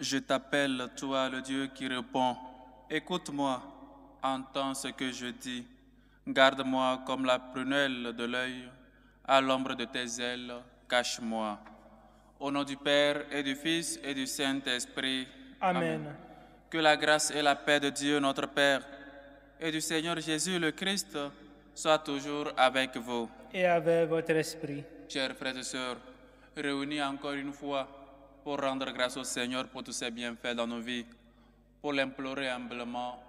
Je t'appelle, toi, le Dieu qui répond. Écoute-moi, entends ce que je dis. Garde-moi comme la prunelle de l'œil. À l'ombre de tes ailes, cache-moi. Au nom du Père et du Fils et du Saint-Esprit. Amen. Que la grâce et la paix de Dieu, notre Père, et du Seigneur Jésus le Christ soient toujours avec vous. Et avec votre esprit. Chers frères et sœurs, réunis encore une fois pour rendre grâce au Seigneur pour tous ses bienfaits dans nos vies, pour l'implorer humblement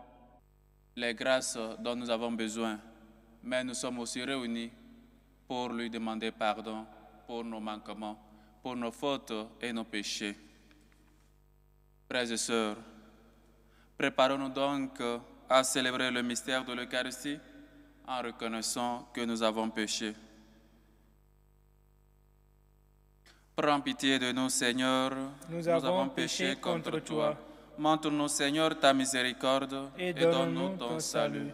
les grâces dont nous avons besoin. Mais nous sommes aussi réunis pour lui demander pardon pour nos manquements, pour nos fautes et nos péchés. Frères et sœurs, préparons-nous donc à célébrer le mystère de l'Eucharistie en reconnaissant que nous avons péché. Prends pitié de nous, Seigneur. Nous avons péché contre toi. Montre-nous, Seigneur, ta miséricorde Et donne-nous ton salut.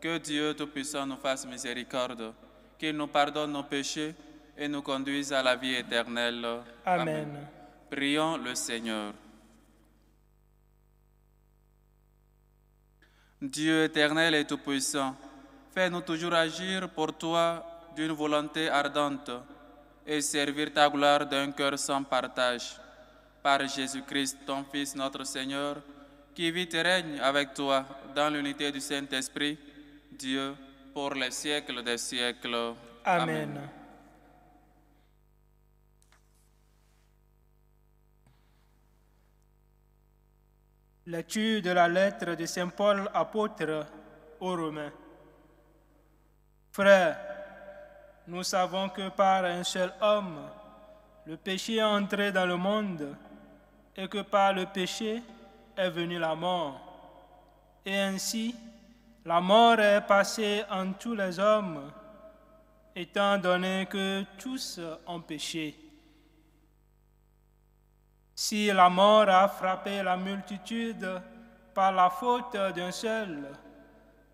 Que Dieu Tout-Puissant nous fasse miséricorde, qu'il nous pardonne nos péchés et nous conduise à la vie éternelle. Amen. Prions le Seigneur. Dieu éternel et tout-puissant, fais-nous toujours agir pour toi d'une volonté ardente et servir ta gloire d'un cœur sans partage. Par Jésus-Christ, ton Fils, notre Seigneur, qui vit et règne avec toi dans l'unité du Saint-Esprit, Dieu, pour les siècles des siècles. Amen. Lecture de la lettre de Saint Paul, apôtre aux Romains. Frères, nous savons que par un seul homme, le péché est entré dans le monde et que par le péché est venue la mort. Et ainsi, la mort est passée en tous les hommes, étant donné que tous ont péché. Si la mort a frappé la multitude par la faute d'un seul,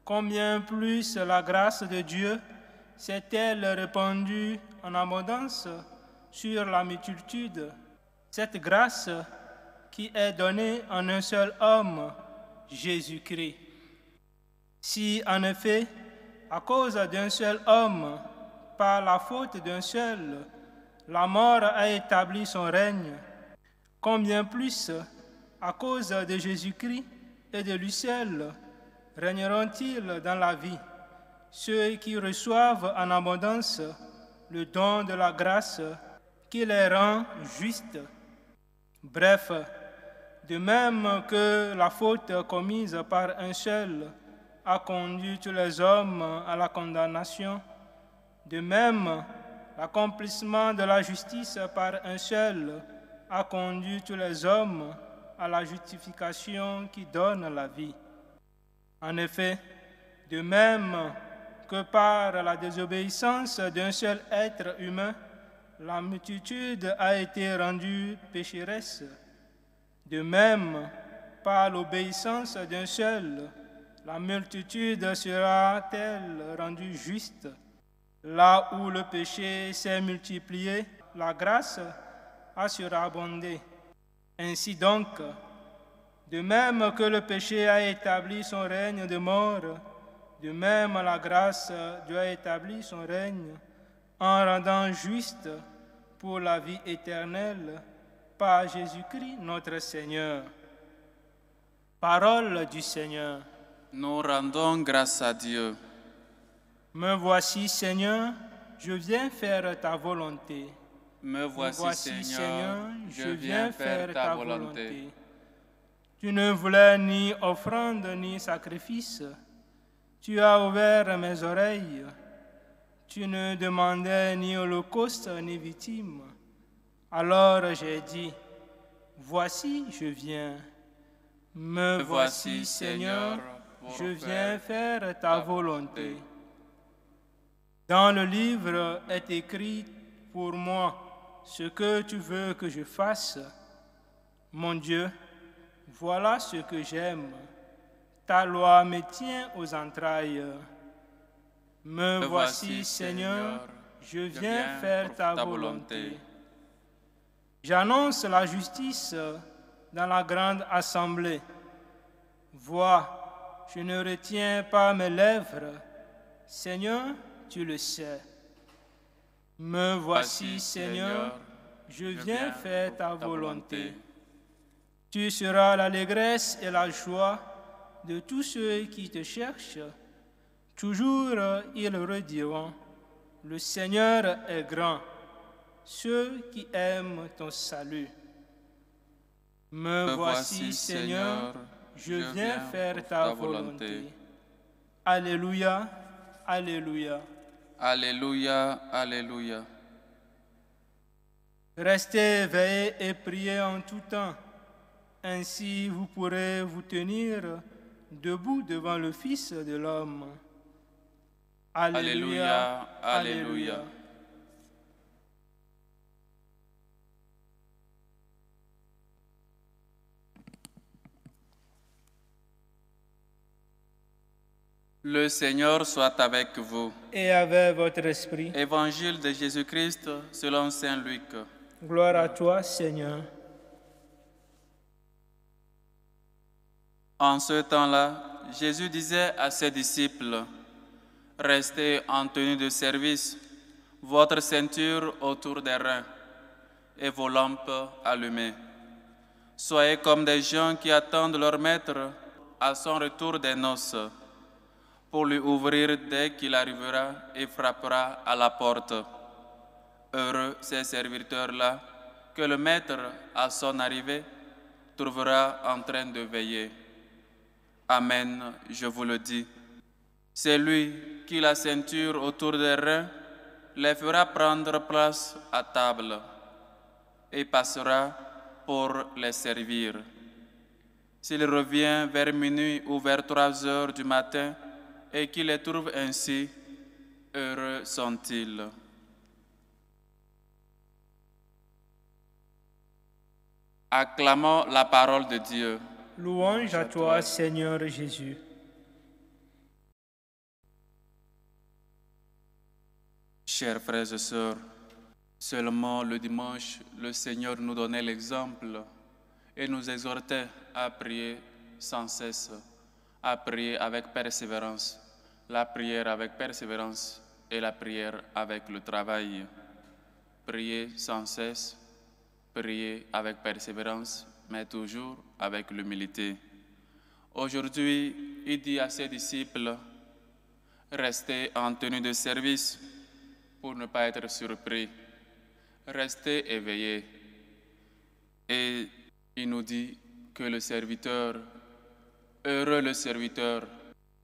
combien plus la grâce de Dieu s'est-elle répandue en abondance sur la multitude? Cette grâce qui est donnée en un seul homme, Jésus-Christ. Si en effet, à cause d'un seul homme, par la faute d'un seul, la mort a établi son règne, combien plus, à cause de Jésus-Christ et de lui seul, régneront-ils dans la vie, ceux qui reçoivent en abondance le don de la grâce qui les rend justes. Bref, de même que la faute commise par un seul a conduit tous les hommes à la condamnation, de même, l'accomplissement de la justice par un seul a conduit tous les hommes à la justification qui donne la vie. En effet, de même que par la désobéissance d'un seul être humain, la multitude a été rendue pécheresse, de même, par l'obéissance d'un seul, la multitude sera-t-elle rendue juste. Là où le péché s'est multiplié, la grâce a surabondé. Ainsi donc, de même que le péché a établi son règne de mort, de même la grâce doit établir son règne en rendant juste pour la vie éternelle par Jésus-Christ notre Seigneur. Parole du Seigneur. Nous rendons grâce à Dieu. Me voici, Seigneur, je viens faire ta volonté. Me voici, Seigneur, je viens faire ta volonté. Tu ne voulais ni offrande ni sacrifice. Tu as ouvert mes oreilles. Tu ne demandais ni holocauste ni victime. Alors j'ai dit, voici, je viens. Me voici, Seigneur, je viens faire ta volonté. Dans le livre est écrit pour moi ce que tu veux que je fasse. Mon Dieu, voilà ce que j'aime. Ta loi me tient aux entrailles. Me voici, Seigneur, je viens faire ta volonté. J'annonce la justice dans la grande assemblée. Vois, je ne retiens pas mes lèvres. Seigneur, tu le sais. Me voici, Seigneur, je viens faire ta volonté. Tu seras l'allégresse et la joie de tous ceux qui te cherchent. Toujours ils rediront, le Seigneur est grand, ceux qui aiment ton salut. Me voici, Seigneur, je viens faire ta volonté. Alléluia, alléluia. Alléluia, alléluia. Restez éveillés et priez en tout temps. Ainsi vous pourrez vous tenir debout devant le Fils de l'homme. Alléluia, alléluia. Le Seigneur soit avec vous. Et avec votre esprit. Évangile de Jésus-Christ selon saint Luc. Gloire à toi, Seigneur. En ce temps-là, Jésus disait à ses disciples, « Restez en tenue de service, votre ceinture autour des reins et vos lampes allumées. Soyez comme des gens qui attendent leur maître à son retour des noces, pour lui ouvrir dès qu'il arrivera et frappera à la porte. Heureux ces serviteurs-là que le maître, à son arrivée, trouvera en train de veiller. Amen, je vous le dis. C'est lui qui, la ceinture autour des reins, les fera prendre place à table et passera pour les servir. S'il revient vers minuit ou vers 3 heures du matin et qu'il les trouve ainsi, heureux sont-ils. Acclamons la parole de Dieu. Louange à toi, Seigneur Jésus. Chers frères et sœurs, seulement le dimanche, le Seigneur nous donnait l'exemple et nous exhortait à prier sans cesse, à prier avec persévérance, la prière avec persévérance et la prière avec le travail. Prier sans cesse, prier avec persévérance, mais toujours avec l'humilité. Aujourd'hui, il dit à ses disciples, restez en tenue de service pour ne pas être surpris. Restez éveillés. Et il nous dit que le serviteur, heureux le serviteur,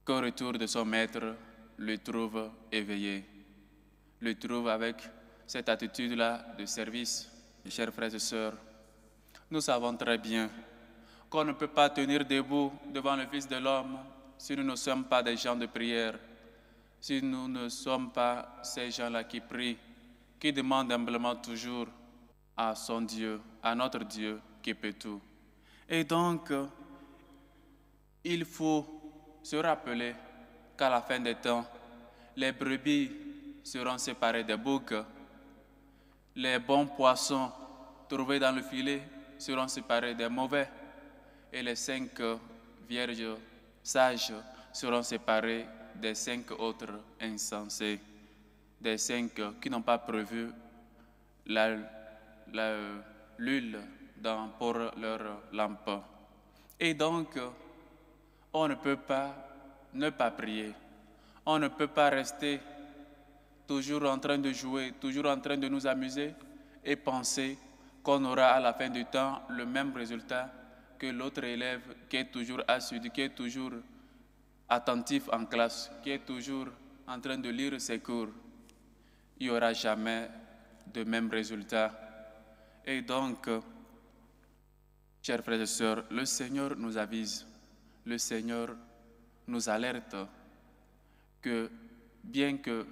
qu'au retour de son maître, le trouve éveillé, le trouve avec cette attitude-là de service. Chers frères et sœurs, nous savons très bien qu'on ne peut pas tenir debout devant le Fils de l'homme si nous ne sommes pas des gens de prière, si nous ne sommes pas ces gens-là qui prient, qui demandent humblement toujours à son Dieu, à notre Dieu qui peut tout. Et donc, il faut se rappeler qu'à la fin des temps, les brebis seront séparées des boucs, les bons poissons trouvés dans le filet seront séparés des mauvais, et les 5 vierges sages seront séparées des 5 autres insensés, des 5 qui n'ont pas prévu l'huile pour leur lampe. Et donc, on ne peut pas ne pas prier. On ne peut pas rester toujours en train de jouer, toujours en train de nous amuser et penser qu'on aura à la fin du temps le même résultat que l'autre élève qui est toujours assidu, qui est toujours attentif en classe, qui est toujours en train de lire ses cours. Il n'y aura jamais de même résultat. Et donc, chers frères et sœurs, le Seigneur nous avise, le Seigneur nous alerte que bien que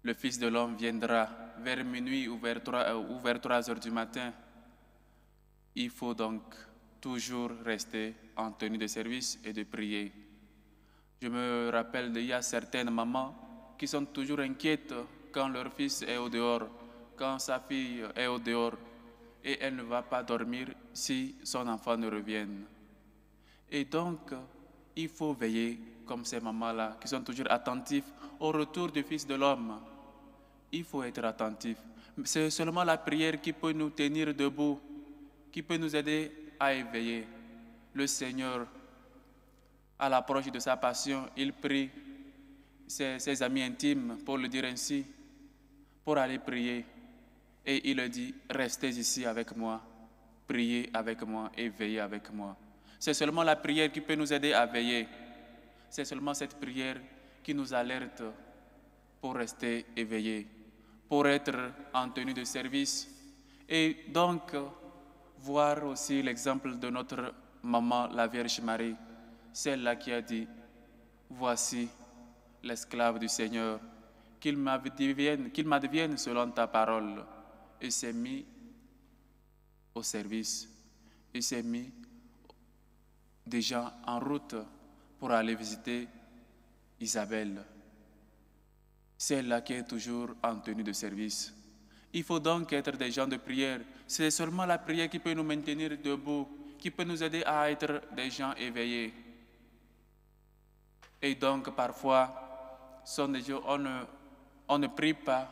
le Fils de l'homme viendra vers minuit ou vers 3 heures du matin, il faut donc toujours rester en tenue de service et de prier. Je me rappelle qu'il y a certaines mamans qui sont toujours inquiètes quand leur fils est au dehors, quand sa fille est au dehors. et elle ne va pas dormir si son enfant ne revienne. Et donc, il faut veiller comme ces mamans-là qui sont toujours attentifs au retour du Fils de l'homme. Il faut être attentif. C'est seulement la prière qui peut nous tenir debout, qui peut nous aider à éveiller. Le Seigneur, à l'approche de sa passion, il prie ses amis intimes, pour le dire ainsi, pour aller prier. Et il leur dit, restez ici avec moi, priez avec moi et veillez avec moi. C'est seulement la prière qui peut nous aider à veiller. C'est seulement cette prière qui nous alerte pour rester éveillés, pour être en tenue de service. Et donc, voir aussi l'exemple de notre maman, la Vierge Marie, celle-là qui a dit, voici l'esclave du Seigneur, qu'il m'advienne selon ta parole. Et s'est mis au service. Il s'est mis déjà en route pour aller visiter Isabelle, celle-là qui est toujours en tenue de service. Il faut donc être des gens de prière. C'est seulement la prière qui peut nous maintenir debout, qui peut nous aider à être des gens éveillés. Et donc parfois, on ne prie pas,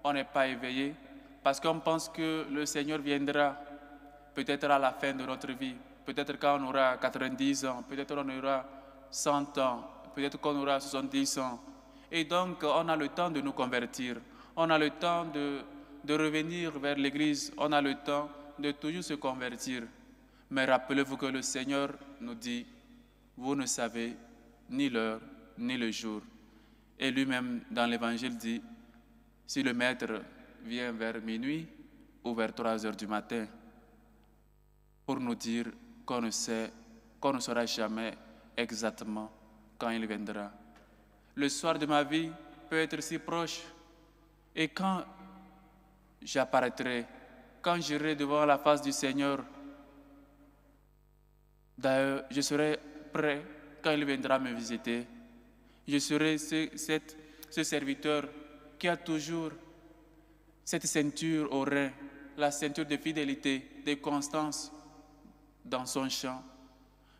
on n'est pas éveillé, parce qu'on pense que le Seigneur viendra peut-être à la fin de notre vie, peut-être quand on aura 90 ans, peut-être on aura 100 ans, peut-être qu'on aura 70 ans. Et donc, on a le temps de nous convertir, on a le temps de revenir vers l'Église, on a le temps de toujours se convertir. Mais rappelez-vous que le Seigneur nous dit, vous ne savez ni l'heure, ni le jour. Et lui-même, dans l'Évangile, dit, si le Maître vient vers minuit ou vers 3 heures du matin, pour nous dire qu'on ne saura jamais exactement quand il viendra. Le soir de ma vie peut être si proche, et quand j'apparaîtrai, quand j'irai devant la face du Seigneur, d'ailleurs, je serai prêt quand il viendra me visiter. Je serai ce serviteur qui a toujours cette ceinture au rein, la ceinture de fidélité, de constance dans son champ.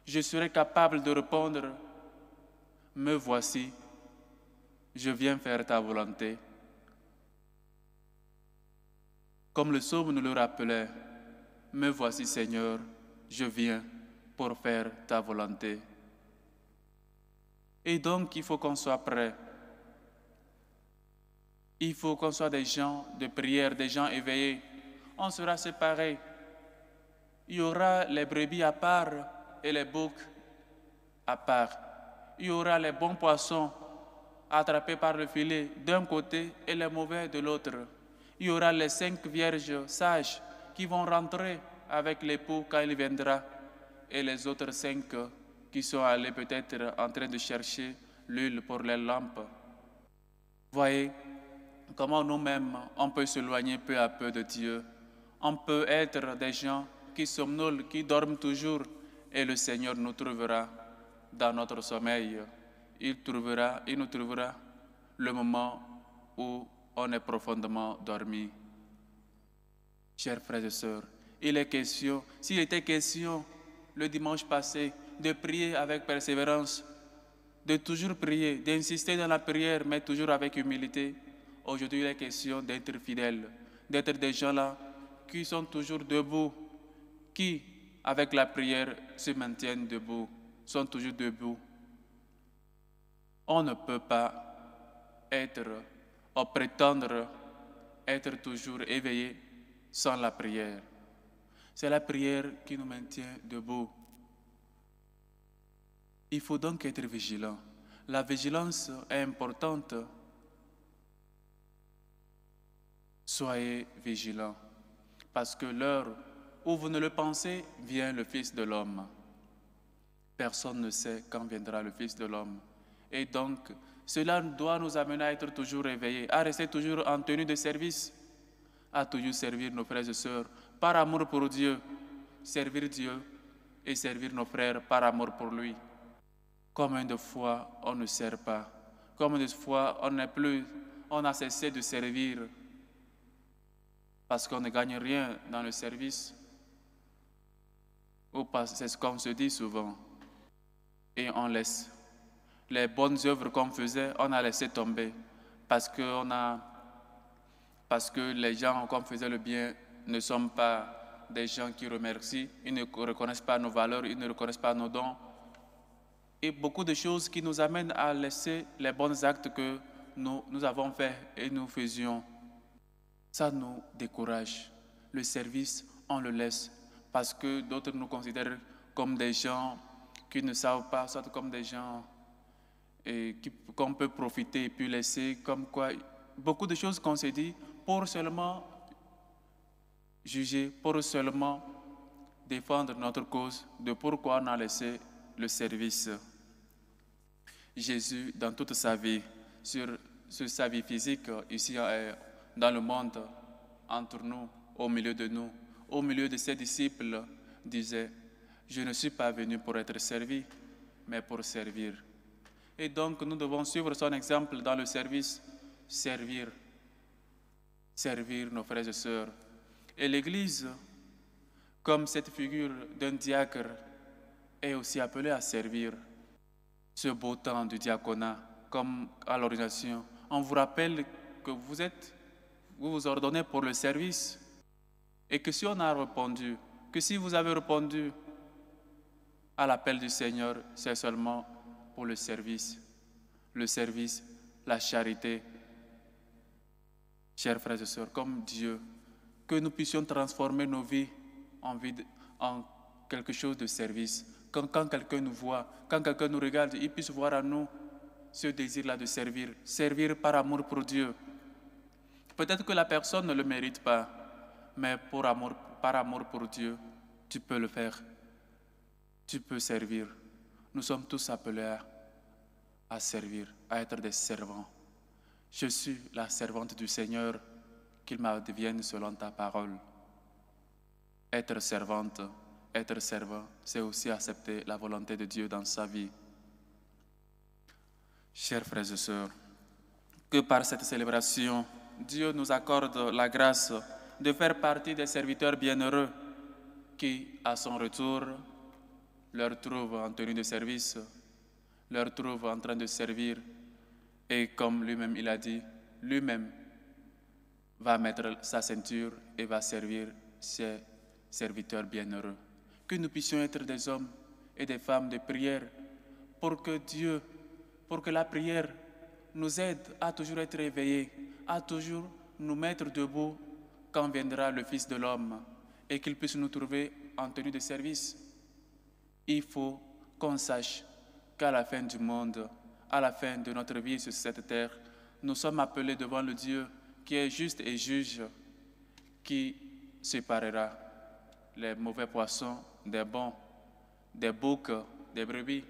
Je serai capable de répondre, me voici, je viens faire ta volonté. Comme le psaume nous le rappelait, me voici Seigneur, je viens pour faire ta volonté. Et donc il faut qu'on soit prêt. Il faut qu'on soit des gens de prière, des gens éveillés. On sera séparés. Il y aura les brebis à part et les boucs à part. Il y aura les bons poissons attrapés par le filet d'un côté et les mauvais de l'autre. Il y aura les 5 vierges sages qui vont rentrer avec l'époux quand il viendra, et les autres 5 qui sont allés peut-être en train de chercher l'huile pour les lampes. Voyez comment nous-mêmes, on peut s'éloigner peu à peu de Dieu. On peut être des gens qui somnolent, qui dorment toujours, et le Seigneur nous trouvera dans notre sommeil. Il nous trouvera le moment où on est profondément dormi. Chers frères et sœurs, s'il était question le dimanche passé de prier avec persévérance, de toujours prier, d'insister dans la prière, mais toujours avec humilité, aujourd'hui il est question d'être fidèles, d'être des gens là qui sont toujours debout, qui, avec la prière, se maintiennent debout, sont toujours debout. On ne peut pas prétendre être toujours éveillé sans la prière. C'est la prière qui nous maintient debout. Il faut donc être vigilant. La vigilance est importante. Soyez vigilants, parce que l'heure où vous ne le pensez, vient le Fils de l'homme. Personne ne sait quand viendra le Fils de l'homme. Et donc, cela doit nous amener à être toujours éveillés, à rester toujours en tenue de service, à toujours servir nos frères et sœurs par amour pour Dieu, servir Dieu et servir nos frères par amour pour lui. Combien de fois on ne sert pas, combien de fois on a cessé de servir parce qu'on ne gagne rien dans le service, ou parce c'est ce qu'on se dit souvent, et on laisse. Les bonnes œuvres qu'on faisait, on a laissé tomber, parce que les gens qu'on faisait le bien ne sont pas des gens qui remercient, ils ne reconnaissent pas nos valeurs, ils ne reconnaissent pas nos dons, et beaucoup de choses qui nous amènent à laisser les bons actes que nous avons faits et nous faisions. Ça nous décourage. Le service, on le laisse parce que d'autres nous considèrent comme des gens qui ne savent pas, soit comme des gens qu'on peut profiter et puis laisser, comme quoi. Beaucoup de choses qu'on se dit pour seulement juger, pour seulement défendre notre cause, de pourquoi on a laissé le service. Jésus, dans toute sa vie, sur sa vie physique, ici dans le monde, entre nous, au milieu de nous, au milieu de ses disciples, disait « Je ne suis pas venu pour être servi, mais pour servir. » Et donc, nous devons suivre son exemple dans le service, servir nos frères et sœurs. Et l'Église, comme cette figure d'un diacre, est aussi appelée à servir. Ce beau temps du diaconat, comme à l'ordination, on vous rappelle que vous vous ordonnez pour le service et que si on a répondu, que si vous avez répondu à l'appel du Seigneur, c'est seulement pour le service, la charité. Chers frères et sœurs, comme Dieu, que nous puissions transformer nos vies en quelque chose de service. Quand quelqu'un nous voit, quand quelqu'un nous regarde, il puisse voir en nous ce désir-là de servir par amour pour Dieu. Peut-être que la personne ne le mérite pas, mais par amour pour Dieu, tu peux le faire. Tu peux servir. Nous sommes tous appelés à servir, à être des servants. Je suis la servante du Seigneur, qu'il m'advienne selon ta parole. Être servante, être servant, c'est aussi accepter la volonté de Dieu dans sa vie. Chers frères et sœurs, que par cette célébration, Dieu nous accorde la grâce de faire partie des serviteurs bienheureux qui, à son retour, leur trouvent en tenue de service, leur trouvent en train de servir. Et comme lui-même il a dit, lui-même va mettre sa ceinture et va servir ses serviteurs bienheureux. Que nous puissions être des hommes et des femmes de prière pour que la prière nous aide à toujours être éveillés, à toujours nous mettre debout quand viendra le Fils de l'homme et qu'il puisse nous trouver en tenue de service. Il faut qu'on sache qu'à la fin du monde, à la fin de notre vie sur cette terre, nous sommes appelés devant le Dieu qui est juste et juge, qui séparera les mauvais poissons des bons, des boucs, des brebis,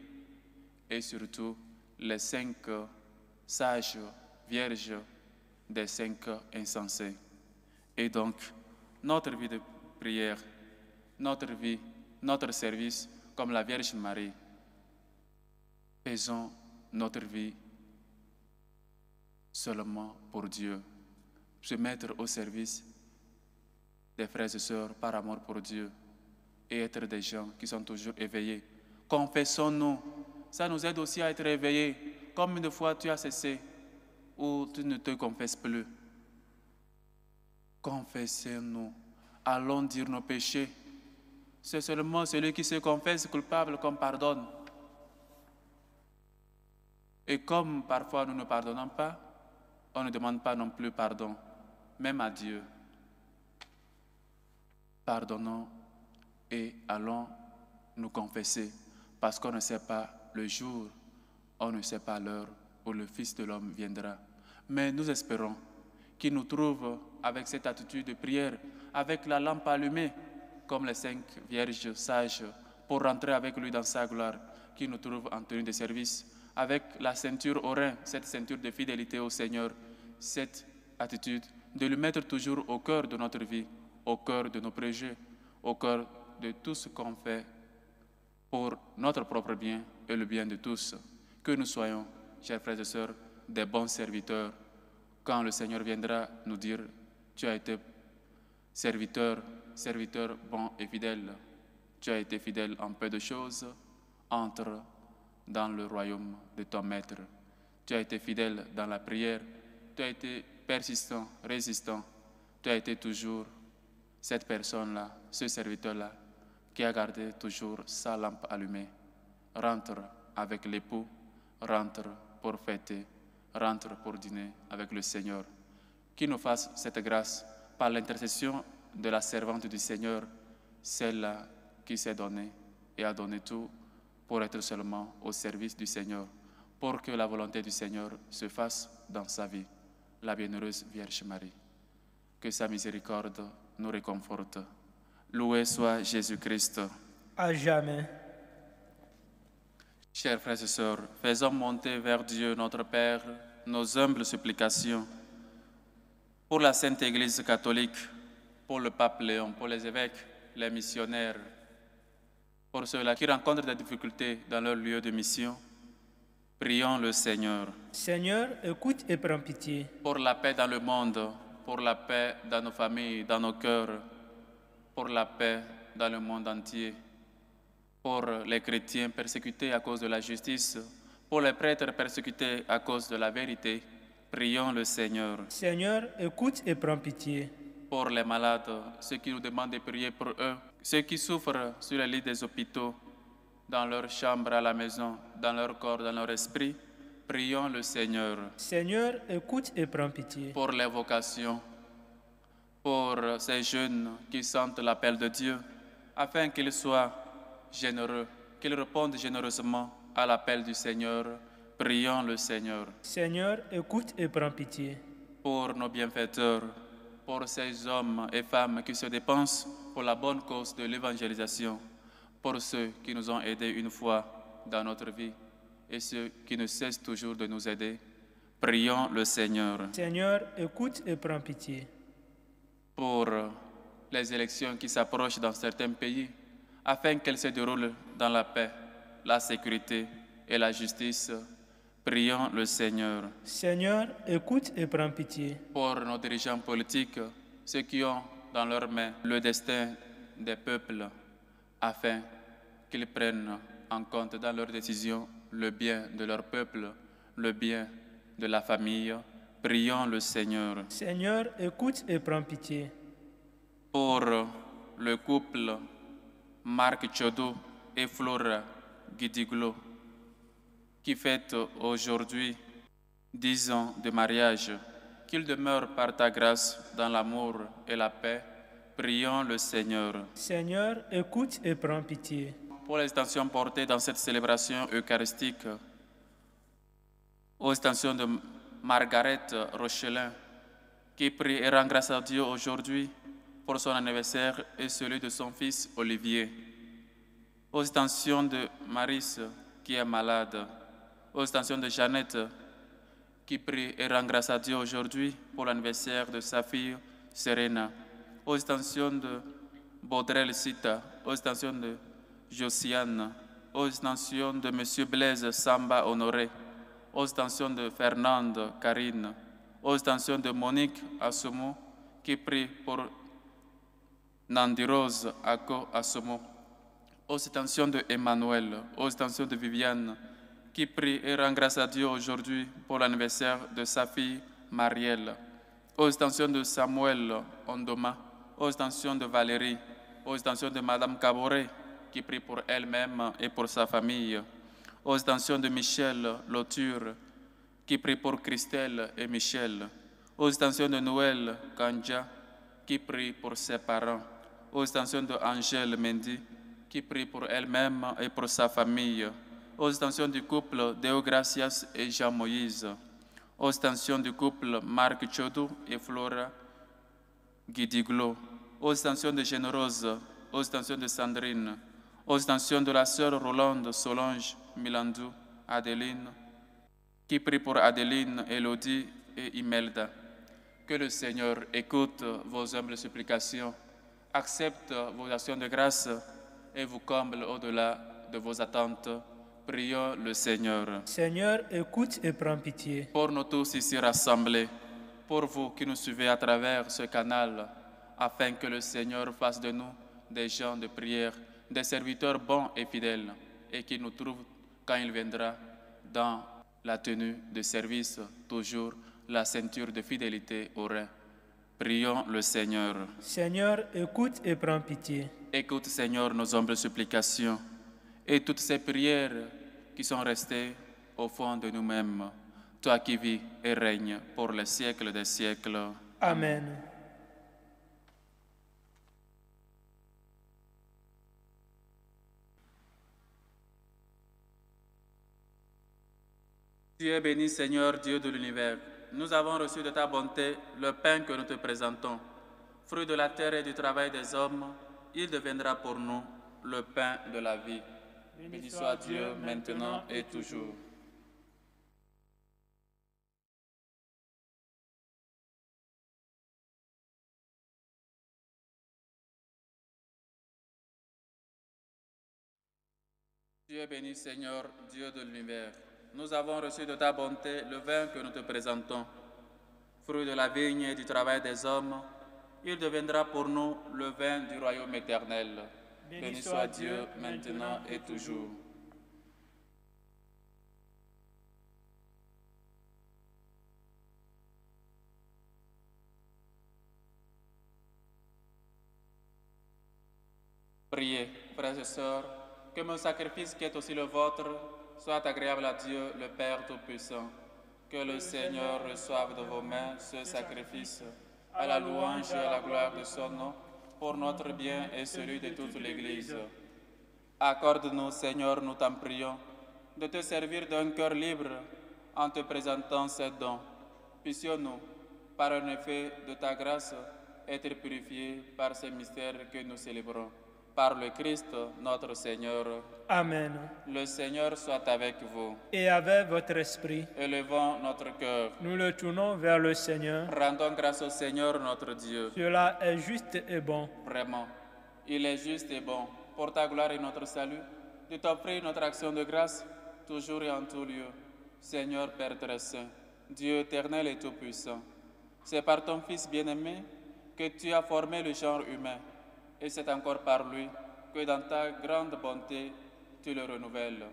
et surtout les 5 sages vierges des 5 insensés. Et donc, notre vie de prière, notre service, comme la Vierge Marie, faisons notre vie seulement pour Dieu, se mettre au service des frères et sœurs par amour pour Dieu et être des gens qui sont toujours éveillés. Confessons-nous, ça nous aide aussi à être éveillés. Combien de fois tu as cessé ou tu ne te confesses plus? Confessez-nous, allons dire nos péchés. C'est seulement celui qui se confesse coupable qu'on pardonne. Et comme parfois nous ne pardonnons pas, on ne demande pas non plus pardon, même à Dieu. Pardonnons et allons nous confesser, parce qu'on ne sait pas le jour, on ne sait pas l'heure où le Fils de l'homme viendra. Mais nous espérons qu'il nous trouve avec cette attitude de prière, avec la lampe allumée, comme les 5 vierges sages, pour rentrer avec lui dans sa gloire, qu'il nous trouve en tenue de service, avec la ceinture au rein, cette ceinture de fidélité au Seigneur, cette attitude de le mettre toujours au cœur de notre vie, au cœur de nos projets, au cœur de tout ce qu'on fait pour notre propre bien et le bien de tous. Que nous soyons, chers frères et sœurs, des bons serviteurs, quand le Seigneur viendra nous dire « Tu as été Serviteur, serviteur bon et fidèle, tu as été fidèle en peu de choses, entre dans le royaume de ton maître. Tu as été fidèle dans la prière, tu as été persistant, résistant, tu as été toujours cette personne-là, ce serviteur-là, qui a gardé toujours sa lampe allumée. Rentre avec l'époux, rentre pour fêter, rentre pour dîner avec le Seigneur. Qu'il nous fasse cette grâce par l'intercession de la servante du Seigneur, celle-là qui s'est donnée et a donné tout pour être seulement au service du Seigneur, pour que la volonté du Seigneur se fasse dans sa vie. La bienheureuse Vierge Marie. Que sa miséricorde nous réconforte. Loué soit Jésus-Christ. À jamais. Chers frères et sœurs, faisons monter vers Dieu notre Père nos humbles supplications pour la Sainte Église catholique, pour le pape Léon, pour les évêques, les missionnaires, pour ceux-là qui rencontrent des difficultés dans leur lieu de mission. Prions le Seigneur. Seigneur, écoute et prends pitié. Pour la paix dans le monde, pour la paix dans nos familles, dans nos cœurs, pour la paix dans le monde entier, pour les chrétiens persécutés à cause de la justice, pour les prêtres persécutés à cause de la vérité. Prions le Seigneur. Seigneur, écoute et prends pitié. Pour les malades, ceux qui nous demandent de prier pour eux, ceux qui souffrent sur les lits des hôpitaux, dans leur chambre à la maison, dans leur corps, dans leur esprit, prions le Seigneur. Seigneur, écoute et prends pitié. Pour les vocations, pour ces jeunes qui sentent l'appel de Dieu, afin qu'ils soient généreux, qu'ils répondent généreusement à l'appel du Seigneur, prions le Seigneur. Seigneur, écoute et prends pitié. Pour nos bienfaiteurs, pour ces hommes et femmes qui se dépensent pour la bonne cause de l'évangélisation, pour ceux qui nous ont aidés une fois dans notre vie et ceux qui ne cessent toujours de nous aider, prions le Seigneur. Seigneur, écoute et prends pitié. Pour les élections qui s'approchent dans certains pays, afin qu'elles se déroulent dans la paix, la sécurité et la justice, prions le Seigneur. Seigneur, écoute et prends pitié. Pour nos dirigeants politiques, ceux qui ont dans leurs mains le destin des peuples, afin qu'ils prennent en compte dans leurs décisions le bien de leur peuple, le bien de la famille, prions le Seigneur. Seigneur, écoute et prends pitié. Pour le couple Marc Chodou et Flora Guidiglo, qui fête aujourd'hui 10 ans de mariage, qu'ils demeurent par ta grâce dans l'amour et la paix, prions le Seigneur. Seigneur, écoute et prends pitié. Pour les intentions portées dans cette célébration eucharistique, aux intentions de Margaret Rochelin, qui prie et rend grâce à Dieu aujourd'hui pour son anniversaire et celui de son fils Olivier. Aux intentions de Maris, qui est malade. Aux intentions de Jeannette, qui prie et rend grâce à Dieu aujourd'hui pour l'anniversaire de sa fille Serena. Aux intentions de Baudrel Sita, aux intentions de Josiane, aux intentions de M. Blaise Samba Honoré, aux intentions de Fernande Karine, aux intentions de Monique Assomo, qui prie pour Nandirose Ako Assomo, aux intentions de Emmanuel, aux intentions de Viviane, qui prie et rend grâce à Dieu aujourd'hui pour l'anniversaire de sa fille Marielle, aux intentions de Samuel Ondoma, aux intentions de Valérie, aux intentions de Madame Caboret, qui prie pour elle-même et pour sa famille, aux intentions de Michel Loture, qui prie pour Christelle et Michel, aux intentions de Noël Kanja, qui prie pour ses parents, aux intentions de Angèle Mendy, qui prie pour elle-même et pour sa famille, aux intentions du couple Deogracias et Jean-Moïse, aux intentions du couple Marc Chodou et Flora Guidiglo, aux intentions de Générose, aux intentions de Sandrine, aux intentions de la sœur Rolande Solange Milandou, Adeline, qui prie pour Adeline, Élodie et Imelda. Que le Seigneur écoute vos humbles supplications, accepte vos actions de grâce et vous comble au-delà de vos attentes. Prions le Seigneur. Seigneur, écoute et prends pitié. Pour nous tous ici rassemblés, pour vous qui nous suivez à travers ce canal, afin que le Seigneur fasse de nous des gens de prière, des serviteurs bons et fidèles, et qu'il nous trouve quand il viendra dans la tenue de service, toujours la ceinture de fidélité au rein. Prions le Seigneur. Seigneur, écoute et prends pitié. Écoute, Seigneur, nos humbles supplications et toutes ces prières qui sont restées au fond de nous-mêmes. Toi qui vis et règnes pour les siècles des siècles. Amen. Tu es béni, Seigneur, Dieu de l'univers. Nous avons reçu de ta bonté le pain que nous te présentons. Fruit de la terre et du travail des hommes, il deviendra pour nous le pain de la vie. Béni soit Dieu maintenant et toujours. Tu es béni, Seigneur, Dieu de l'univers. Nous avons reçu de ta bonté le vin que nous te présentons. Fruit de la vigne et du travail des hommes, il deviendra pour nous le vin du royaume éternel. Béni soit Dieu maintenant et toujours. Priez, frères et sœurs, que mon sacrifice qui est aussi le vôtre soit agréable à Dieu, le Père Tout-Puissant. Que le Seigneur reçoive de vos mains ce sacrifice à la louange et à la gloire de son nom, pour notre bien et celui de toute l'Église. Accorde-nous, Seigneur, nous t'en prions, de te servir d'un cœur libre en te présentant ces dons. Puissions-nous, par un effet de ta grâce, être purifiés par ces mystères que nous célébrons. Par le Christ, notre Seigneur. Amen. Le Seigneur soit avec vous. Et avec votre esprit, Élevons notre cœur. nous le tournons vers le Seigneur. Rendons grâce au Seigneur notre Dieu. Cela est juste et bon. Vraiment, il est juste et bon, pour ta gloire et notre salut, de t'offrir notre action de grâce, toujours et en tout lieu. Seigneur Père très saint, Dieu éternel et tout-puissant, c'est par ton Fils bien-aimé que tu as formé le genre humain, et c'est encore par lui que dans ta grande bonté, tu le renouvelles.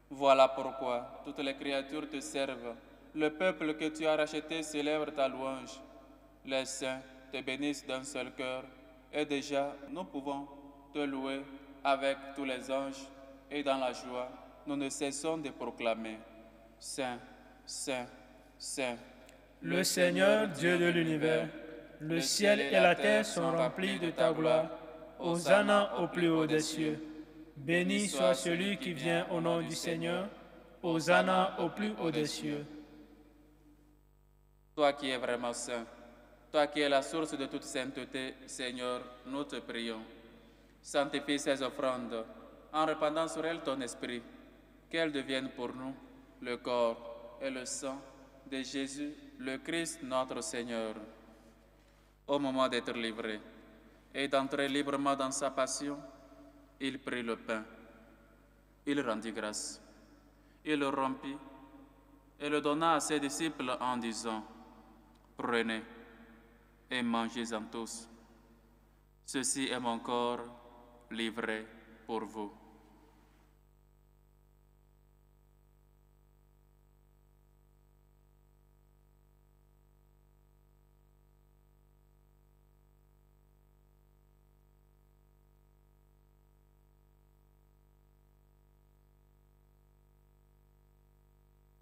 Voilà pourquoi toutes les créatures te servent. Le peuple que tu as racheté célèbre ta louange. Les saints te bénissent d'un seul cœur, et déjà nous pouvons te louer avec tous les anges, et dans la joie, nous ne cessons de proclamer: Saint, Saint, Saint, Le Seigneur, Dieu de l'univers, le ciel et la terre sont remplis de ta gloire. Hosanna au plus haut des cieux. Béni soit celui qui vient au nom du Seigneur. Hosanna au plus haut des cieux. Toi qui es vraiment saint, toi qui es la source de toute sainteté, Seigneur, nous te prions. Sanctifie ces offrandes en répandant sur elles ton esprit, qu'elles deviennent pour nous le corps et le sang de Jésus, le Christ notre Seigneur. Au moment d'être livré et d'entrer librement dans sa passion, il prit le pain, il rendit grâce, il le rompit et le donna à ses disciples en disant: Prenez et mangez-en tous. Ceci est mon corps livré pour vous.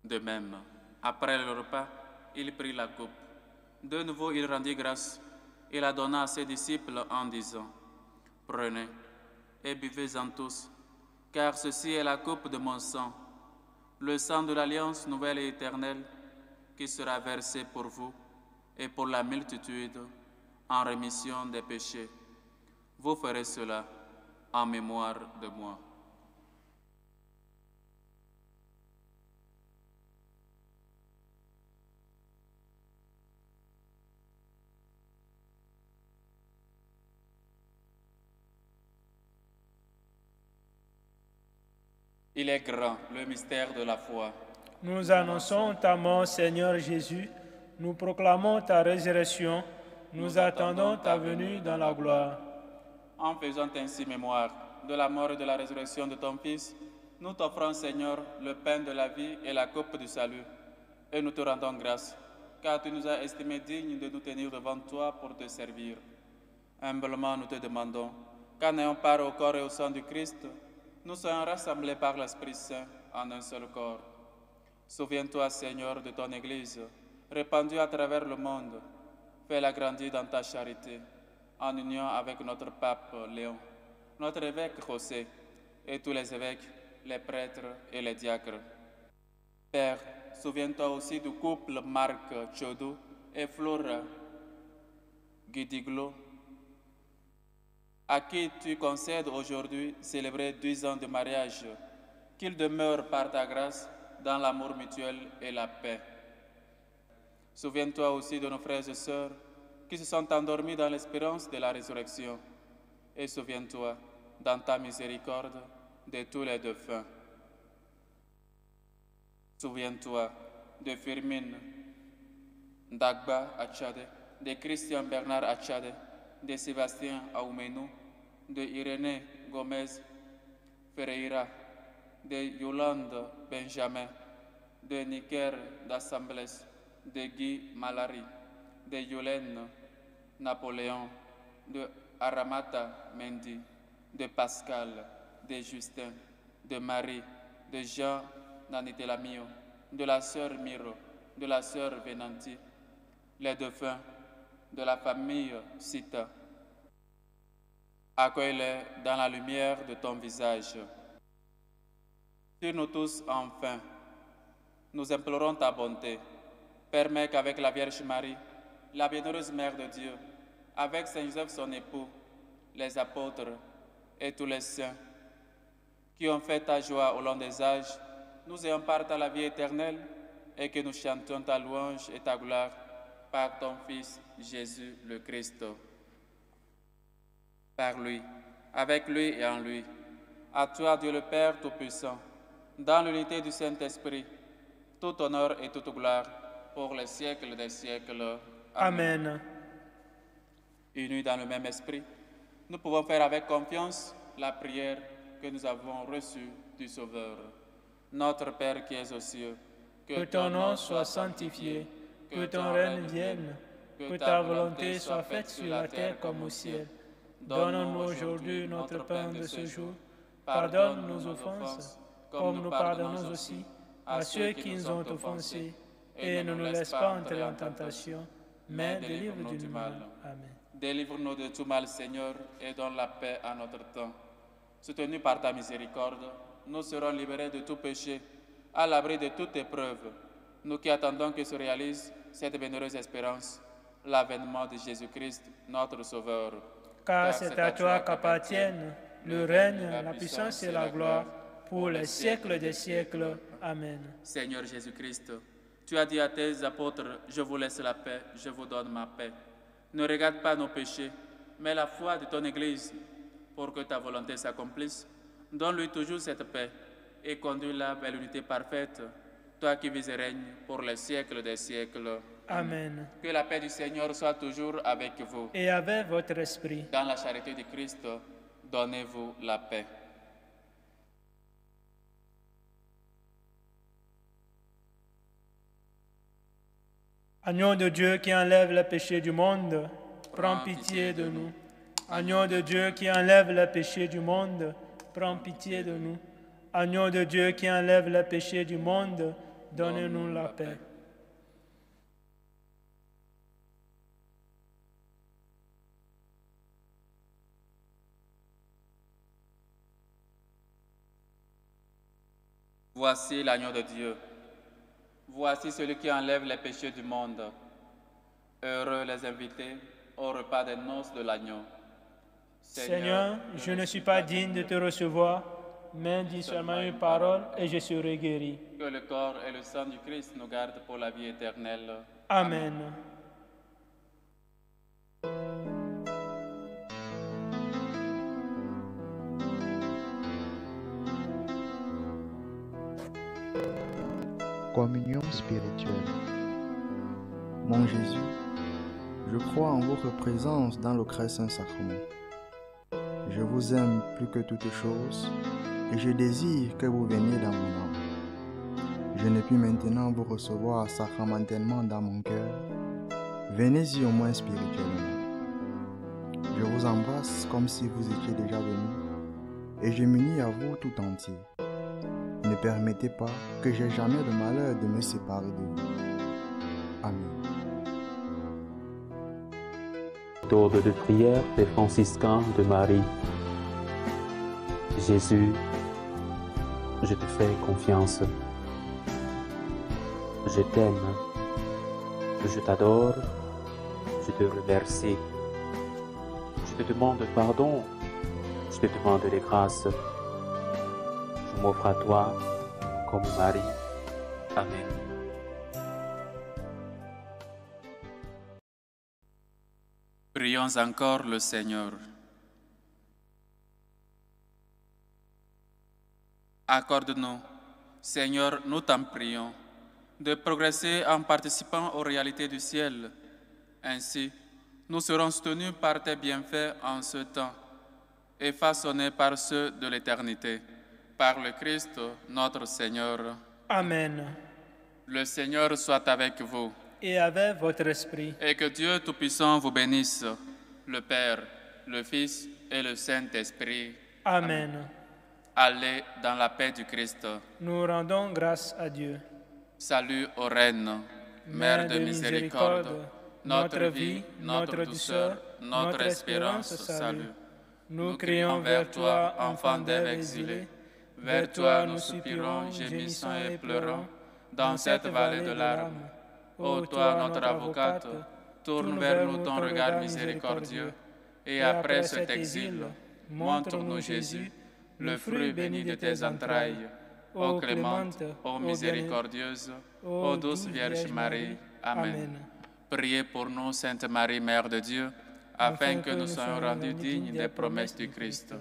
De même, après le repas, il prit la coupe. De nouveau, il rendit grâce et la donna à ses disciples en disant: Prenez et buvez-en tous, car ceci est la coupe de mon sang, le sang de l'alliance nouvelle et éternelle, qui sera versé pour vous et pour la multitude en rémission des péchés. Vous ferez cela en mémoire de moi. Il est grand, le mystère de la foi. Nous annonçons ta mort, Seigneur Jésus. Nous proclamons ta résurrection. nous attendons ta venue dans la gloire. En faisant ainsi mémoire de la mort et de la résurrection de ton Fils, nous t'offrons, Seigneur, le pain de la vie et la coupe du salut. Et nous te rendons grâce, car tu nous as estimés dignes de nous tenir devant toi pour te servir. Humblement, nous te demandons, qu'en ayant part au corps et au sang du Christ, nous soyons rassemblés par l'Esprit Saint en un seul corps. Souviens-toi, Seigneur, de ton Église, répandue à travers le monde. Fais-la grandir dans ta charité, en union avec notre pape Léon, notre évêque José, et tous les évêques, les prêtres et les diacres. Père, souviens-toi aussi du couple Marc Chodou et Flora Guidiglo, à qui tu concèdes aujourd'hui célébrer 10 ans de mariage, qu'ils demeurent par ta grâce dans l'amour mutuel et la paix. Souviens-toi aussi de nos frères et sœurs qui se sont endormis dans l'espérance de la résurrection. Et souviens-toi, dans ta miséricorde, de tous les défunts. Souviens-toi de Firmine Dagba Achade, de Christian Bernard Achade, de Sébastien Aoumenou, de Irénée Gomez Ferreira, de Yolande Benjamin, de Niker d'Assemblès, de Guy Malari, de Yolène Napoléon, de Aramata Mendy, de Pascal, de Justin, de Marie, de Jean Nanitelamio, de la sœur Miro, de la sœur Venanti, les défunts de la famille Sita. Accueille-les dans la lumière de ton visage. Sur nous tous, enfin, nous implorons ta bonté. Permets qu'avec la Vierge Marie, la bienheureuse Mère de Dieu, avec Saint Joseph son époux, les apôtres et tous les saints qui ont fait ta joie au long des âges, nous ayons part à la vie éternelle et que nous chantions ta louange et ta gloire par ton Fils Jésus le Christ. Par lui, avec lui et en lui, à toi Dieu le Père Tout-Puissant, dans l'unité du Saint-Esprit, tout honneur et toute gloire pour les siècles des siècles. Amen. Unis dans le même esprit, nous pouvons faire avec confiance la prière que nous avons reçue du Sauveur. Notre Père qui es aux cieux, que ton nom soit sanctifié, que ton règne vienne, que ta volonté soit faite sur la terre comme au ciel. Donne-nous aujourd'hui notre pain de ce jour. Pardonne nos offenses, comme nous pardonnons aussi à ceux qui nous ont offensés. Et ne nous laisse pas entrer en tentation, mais délivre-nous du mal. Amen. Délivre-nous de tout mal, Seigneur, et donne la paix à notre temps. Soutenus par ta miséricorde, nous serons libérés de tout péché, à l'abri de toute épreuve. Nous qui attendons que se réalise cette bienheureuse espérance, l'avènement de Jésus-Christ, notre Sauveur. Car c'est à toi qu'appartiennent le règne, la puissance et la gloire, pour les siècles des siècles. Amen. Seigneur Jésus-Christ, tu as dit à tes apôtres, je vous laisse la paix, je vous donne ma paix. Ne regarde pas nos péchés, mais la foi de ton Église, pour que ta volonté s'accomplisse. Donne-lui toujours cette paix et conduis-la vers l'unité parfaite, toi qui vis et règnes pour les siècles des siècles. Amen. Que la paix du Seigneur soit toujours avec vous. Et avec votre esprit. Dans la charité de Christ, donnez-vous la paix. Agneau de Dieu qui enlève le péché du monde, prends pitié de nous. Agneau de Dieu qui enlève le péché du monde, prends pitié de nous. Agneau de Dieu qui enlève le péché du monde, donne-nous la paix. Voici l'agneau de Dieu. Voici celui qui enlève les péchés du monde. Heureux les invités au repas des noces de l'agneau. Seigneur, je ne suis pas digne de te recevoir, mais dis seulement une parole et je serai guéri. Que le corps et le sang du Christ nous gardent pour la vie éternelle. Amen. Communion spirituelle. Mon Jésus, Je crois en votre présence dans le très saint sacrement. Je vous aime plus que toute chose et je désire que vous veniez dans mon âme. Je ne puis maintenant vous recevoir sacramentellement dans mon cœur. Venez-y au moins spirituellement. Je vous embrasse comme si vous étiez déjà venu et je m'unis à vous tout entier. Ne permettez pas que j'aie jamais le malheur de me séparer de vous. Amen. Méthode de prière des franciscains de Marie. Jésus, je te fais confiance. Je t'aime. Je t'adore. Je te remercie. Je te demande pardon. Je te demande des grâces. Je m'offre à toi comme Marie. Amen. Prions encore le Seigneur. Accorde-nous, Seigneur, nous t'en prions, de progresser en participant aux réalités du ciel. Ainsi, nous serons soutenus par tes bienfaits en ce temps et façonnés par ceux de l'éternité. Par le Christ, notre Seigneur. Amen. Le Seigneur soit avec vous. Et avec votre esprit. Et que Dieu Tout-Puissant vous bénisse, le Père, le Fils et le Saint-Esprit. Amen. Allez dans la paix du Christ. Nous rendons grâce à Dieu. Salut aux reines, Mère de miséricorde, notre vie, notre douceur, notre espérance, salut. Nous crions vers toi, enfant d'Ève exilé. Vers toi nous soupirons, gémissant et pleurant, dans cette vallée de larmes. Ô toi, notre avocate, tourne vers nous ton regard miséricordieux, et après cet exil, montre-nous Jésus, le fruit béni de tes entrailles. Ô clémente, ô miséricordieuse, ô douce Vierge Marie. Amen. Priez pour nous, Sainte Marie, Mère de Dieu, afin que nous soyons rendus dignes des promesses du Christ.